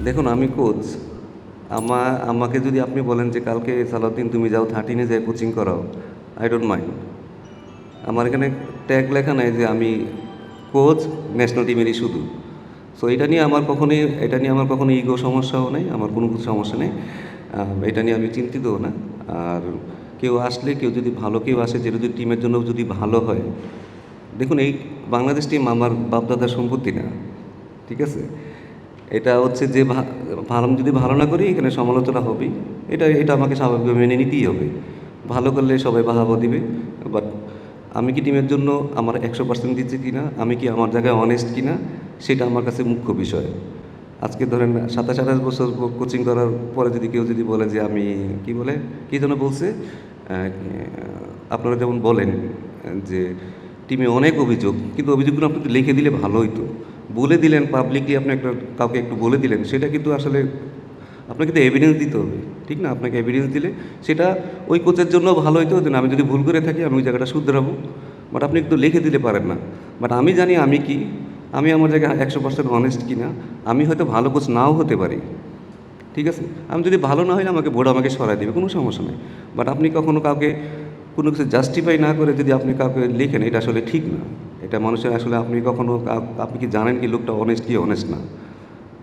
দেখুন আমি কোচ। আমাকে যদি আপনি বলেন যে কালকে সালাউদ্দিন তুমি যাও 13-এ যেয়ে কোচিং করাও, আই ডোন্ট মাইন্ড। আমার এখানে ট্যাগ লেখা নাই যে আমি কোচ ন্যাশনাল টিমেরই শুধু। সো এটা নিয়ে আমার কখনো ইগো সমস্যাও নেই, আমার কোনো কিছু সমস্যা নেই। এটা নিয়ে আমি চিন্তিতও না। আর কেউ আসলে, কেউ যদি ভালো কেউ আসে, যেটা যদি টিমের জন্য যদি ভালো হয়, দেখুন এই বাংলাদেশ টিম আমার বাপদাদার সম্পত্তি না, ঠিক আছে? এটা হচ্ছে যে ভালো যদি ভালো না করি এখানে সমালোচনা হবেই। এটা আমাকে স্বাভাবিকভাবে মেনে নিতেই হবে। ভালো করলে সবাই বাহাবা দিবে। বাট আমি কি টিমের জন্য আমার 100% দিচ্ছি কি না, আমি কি আমার জায়গায় অনেস্ট কি না, সেটা আমার কাছে মুখ্য বিষয়। আজকে ধরেন 27-28 বছর কোচিং করার পরে যদি কেউ যদি বলে যে আমি কী যেন বলছে, আপনারা যেমন বলেন যে টিমে অনেক অভিযোগ, কিন্তু অভিযোগগুলো আপনি একটু লিখে দিলে ভালো হইতো। বলে দিলেন পাবলিকলি, আপনি কাউকে একটু বলে দিলেন, সেটা কিন্তু আসলে আপনাকে তো এভিডেন্স দিতে হবে, ঠিক না? আপনাকে এভিডেন্স দিলে সেটা ওই কোচের জন্য ভালো হইতো যে আমি যদি ভুল করে থাকি আমি ওই জায়গাটা শুধরাবো। বাট আপনি একটু লিখে দিতে পারেন না। বাট আমি জানি আমি কি, আমি আমার জায়গায় 100% অনেস্ট কি না। আমি হয়তো ভালো কোচ নাও হতে পারি, ঠিক আছে? আমি যদি ভালো না হয় না, আমাকে বোর্ড আমাকে সরাই দেবে, কোনো সমস্যা নেই। বাট আপনি কখনো কাউকে কোনো কিছু জাস্টিফাই না করে যদি আপনি কাউকে লেখেন, এটা আসলে ঠিক না। এটা মানুষের আসলে আপনি কখনো আপনি কি জানেন কি লোকটা অনেস্ট কি অনেস্ট না,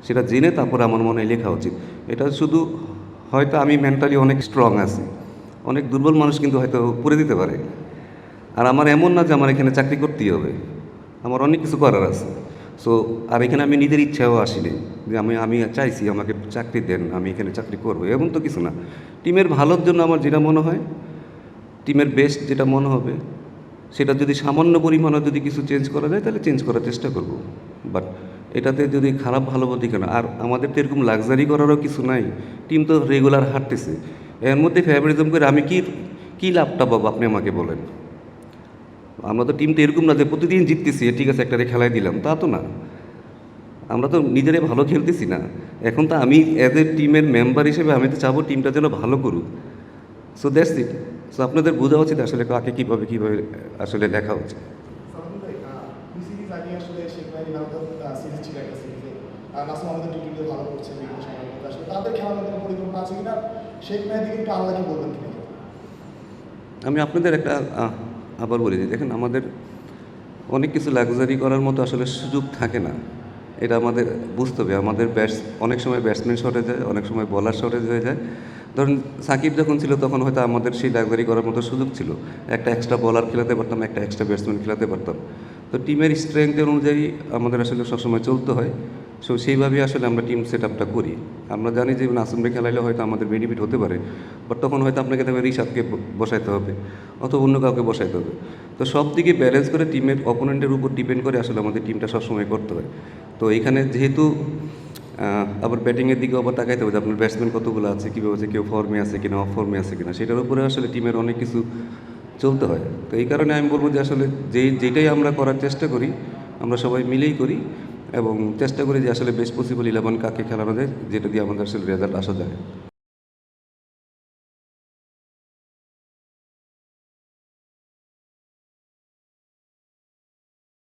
সেটা জেনে তারপরে আমার মনে হয় লেখা উচিত। এটা শুধু হয়তো আমি মেন্টালি অনেক স্ট্রং আছি, অনেক দুর্বল মানুষ কিন্তু হয়তো করে দিতে পারে। আর আমার এমন না যে আমার এখানে চাকরি করতেই হবে, আমার অনেক কিছু করার আছে। সো আর এখানে আমি নিজের ইচ্ছাও আসিনি যে আমি আমি চাইছি আমাকে চাকরি দেন, আমি এখানে চাকরি করবো, এমন তো কিছু না। টিমের ভালোর জন্য আমার যেটা মনে হয়, টিমের বেস্ট যেটা মনে হবে, সেটা যদি সামান্য পরিমাণে যদি কিছু চেঞ্জ করা যায় তাহলে চেঞ্জ করার চেষ্টা করব। বাট এটাতে যদি খারাপ ভালো বলতে কেন, আর আমাদের তো এরকম লাক্সারি করারও কিছু নাই। টিম তো রেগুলার হাঁটতেছে, এর মধ্যে ফেভারিজম করে আমি কি কী লাভটা পাবো আপনি আমাকে বলেন? আমরা তো টিমটা এরকম না যে প্রতিদিন জিততেছি, ঠিক আছে একটা খেলায় দিলাম, তা তো না। আমরা তো নিজেরাই ভালো খেলতেছি না। এখন তো আমি অ্যাজ এ টিমের মেম্বার হিসেবে আমি তো চাবো টিমটা যেন ভালো করুক। So that's it. সো আপনাদের বোঝা উচিত আসলে কাকে কীভাবে আসলে দেখা উচিত। সামনে ভাই, দুই সিরিজ আগে আসলে শেখ মেহেদী সিরিজ ছিল একটা সিরিজে, নাসিম আমাদের টি-টোয়েন্টি ভালো করছে বিভিন্ন সময়, কিন্তু আসলে তাদের খেলার মধ্যে কোনো পরিকল্পনা আছে কিনা, শেখ মেহেদীকে একটু আল্লাহকে বলবেন কিনা? আমি আপনাদের একটা আবার বলি যে দেখেন, আমাদের অনেক কিছু লাক্সারি করার মতো আসলে সুযোগ থাকে না। এটা আমাদের বুঝতে হবে। আমাদের অনেক সময় ব্যাটসম্যান শর্টেজ হয়, অনেক সময় বলার শর্টেজ হয়ে যায়। ধরুন সাকিব যখন ছিল তখন হয়তো আমাদের সেই লাক্সারি করার মতো সুযোগ ছিল, একটা এক্সট্রা বলার খেলাতে পারতাম, একটা এক্সট্রা ব্যাটসম্যান খেলাতে পারতাম। তো টিমের স্ট্রেংথের অনুযায়ী আমাদের আসলে সবসময় চলতে হয়। সো সেইভাবেই আসলে আমরা টিম সেট আপটা করি। আমরা জানি যে নাসিমকে খেলাইলে হয়তো আমাদের বেনিফিট হতে পারে, বাট তখন হয়তো আপনাকে তবে রিশাদকে বসাইতে হবে অথবা অন্য কাউকে বসাইতে হবে। তো সব দিকে ব্যালেন্স করে টিমের অপোনেন্টের উপর ডিপেন্ড করে আসলে আমাদের টিমটা সবসময় করতে হয়। তো এইখানে যেহেতু আবার ব্যাটিংয়ের দিকে আবার তাকাইতে হবে যে আপনার ব্যাটসম্যান কতগুলো আছে, কীভাবে হচ্ছে, কেউ ফর্মে আছে কিনা, অফ ফর্মে আছে কিনা, সেটার উপরে আসলে টিমের অনেক কিছু চলতে হয়। তো এই কারণে আমি বলবো যে আসলে যেটাই আমরা করার চেষ্টা করি, আমরা সবাই মিলেই করি এবং চেষ্টা করি যে আসলে বেস্ট পসিবল 11 কাকে খেলানো যায়, যেটা দিয়ে আমাদের আসলে রেজাল্ট আসা যায়।